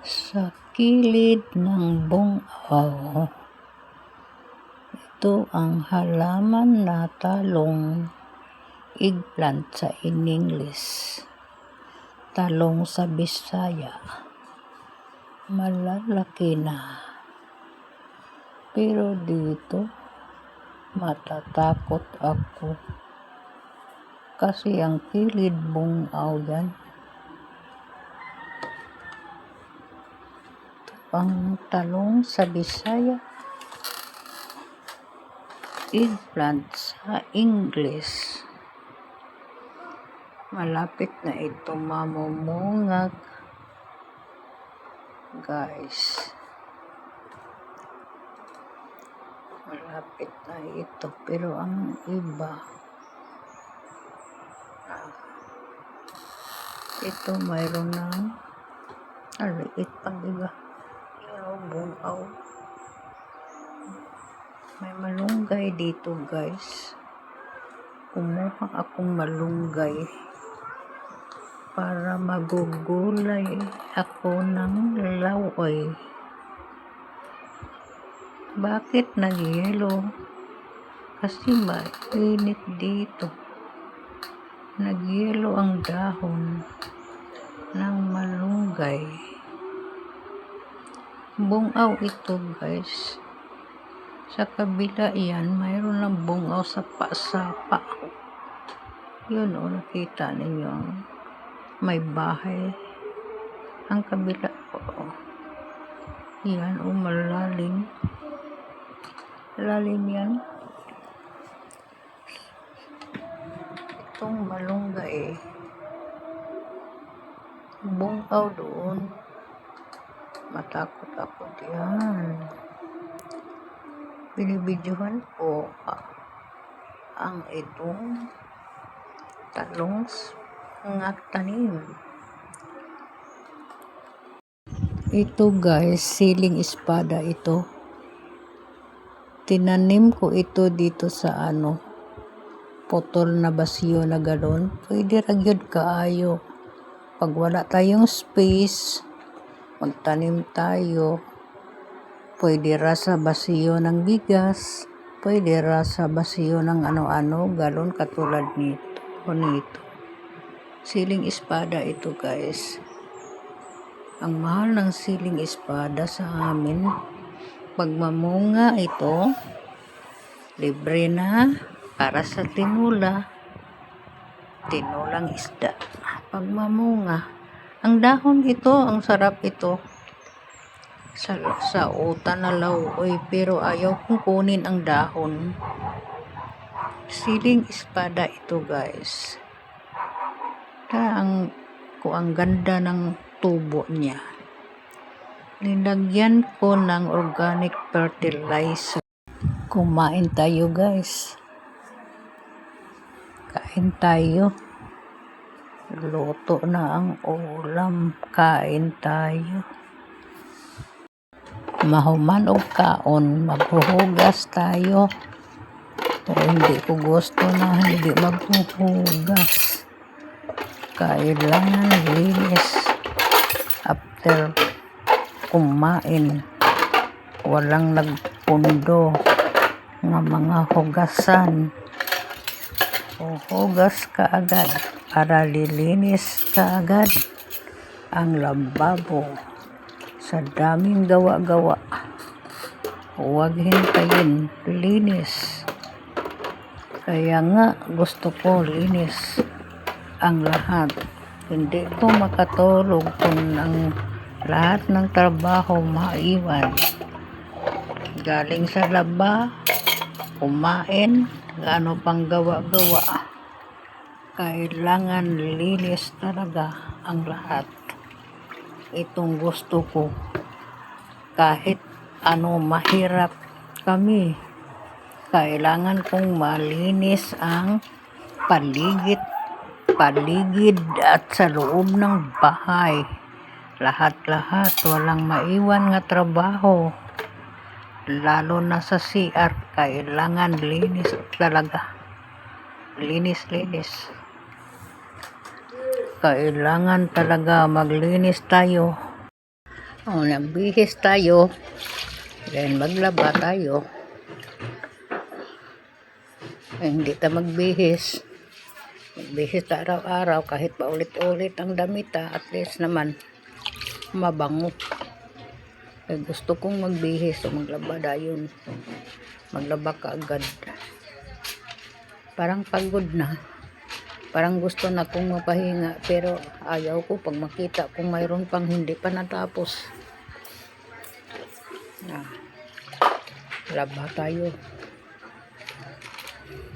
Sa kilid ng bungaw, ito ang halaman na talong, eggplant sa English, talong sa Bisaya. Malalaki na. Pero dito, matatakot ako. Kasi ang kilid bungaw yan. Ang talong sa Bisaya, eggplant sa English. Malapit na ito mamumungag, guys. Malapit na ito, pero ang iba, ito mayroon ng aliit pang iba. Bungaw. May malunggay dito, guys. Kumuha akong malunggay para magugulay ako ng laway. Bakit nagyelo? Kasi mainit dito. Nagyelo ang dahon ng malunggay. Bungaw ito, guys. Sa kabila yan, mayroon ng bungaw sa sapa. Yun o, nakita ninyo. May bahay. Ang kabila o. Yan o, malalim. Lalim yan. Itong malunggay. Bungaw doon. Matakot ako diyan. Binibidyohan ko ang itong talong ng tanim. Ito, guys, siling espada ito. Tinanim ko ito dito sa putol na basyo na galon. Pwede ragyod kaayo. Pag wala tayong space, magtanim tayo. Pwede ra sa basiyo ng bigas, pwede ra sa basiyo ng galon katulad nito. Siling espada ito, guys. Ang mahal ng siling espada sa amin. Pag mamunga ito, libre na para sa tinulang isda. Pag mamunga, ang dahon ito, ang sarap ito. Sa uta na lawoy, pero ayaw kong kunin ang dahon. Siling espada ito, guys. Ang ganda ng tubo niya. Nilagyan ko ng organic fertilizer. Kumain tayo, guys. Kain tayo. Luto na ang ulam. Kain tayo. Mahuman o kaon, maghuhugas tayo. Pero hindi ko gusto na hindi maghuhugas. Kailangan linis after kumain. Walang nagpundo ng mga hugasan. Hugas ka agad para lilinis ka agad ang lababo. Sa daming gawa-gawa, huwag hintayin, linis. Kaya nga gusto ko linis ang lahat. Hindi ko makatulog kung ang lahat ng trabaho maiwan. Galing sa laba, kumain, ano pang gawa-gawa. Kailangan linis talaga ang lahat. Itong gusto ko. Kahit mahirap kami, kailangan kong malinis ang paligid at sa loob ng bahay. Lahat-lahat, walang maiwan nga trabaho. Lalo na sa CR, kailangan linis talaga. Linis. Kailangan talaga maglinis tayo. O, nagbihis tayo. Then maglaba tayo. Hindi ta magbihis. Magbihis ta araw-araw kahit paulit-ulit ang damit at least naman mabango. Gusto kong magbihis o maglaba dayon. Maglaba ka agad. Parang pagod na. Parang gusto na kong mapahinga pero ayaw ko pag makita kung mayroon pang hindi pa natapos. Laba tayo.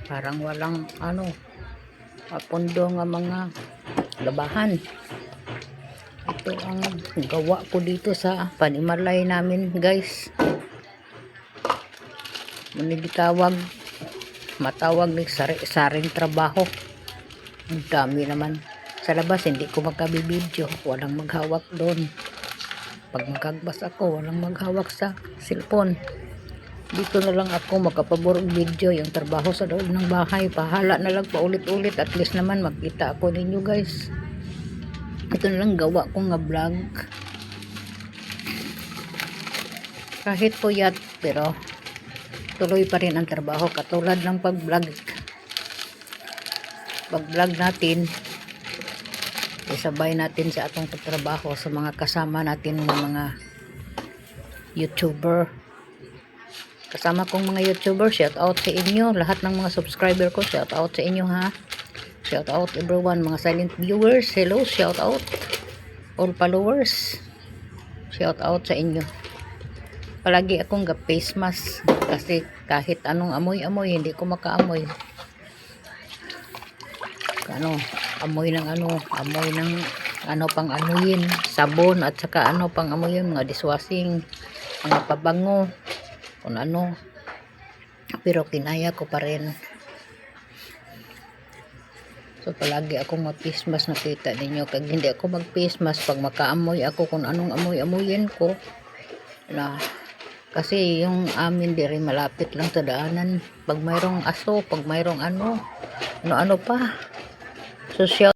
Parang walang apondo nga mga labahan. Ito ang gawa ko dito sa panimalay namin, guys. Matawag ni saring trabaho. Ang dami naman. Sa labas hindi ko magkabibidyo, walang maghawak doon. Pag magkagbas ako, walang maghawak sa cellphone. Dito na lang ako magkapaborong video. Yung trabaho sa loob ng bahay, pahala na lang paulit-ulit. At least naman makita ako ninyo, guys. Ito na lang gawa ko nga vlog. Kahit puyat, pero tuloy pa rin ang trabaho. Katulad ng pag-vlog natin, isabay natin sa atong pagtrabaho sa mga kasama natin ng mga YouTuber. Kasama kong mga YouTuber, shout out sa inyo. Lahat ng mga subscriber ko, shout out sa inyo ha. Shout out everyone, mga silent viewers, hello, shout out. All followers, shout out sa inyo. Palagi akong face mask kasi kahit anong amoy-amoy, hindi ko makaamoy. Amoy ng pang amuyin, sabon at saka pang amuyin, mga dishwashing, mga pabango, kung ano. Pero kinaya ko pa rin. So palagi akong mag-face mask, nakita ninyo. Kag hindi ako mag-face mask pag makaamoy ako kung anong amoy-amoyin ko. Kasi yung amin diri malapit lang sa daanan. Pag mayroong aso, pag mayroong ano pa. So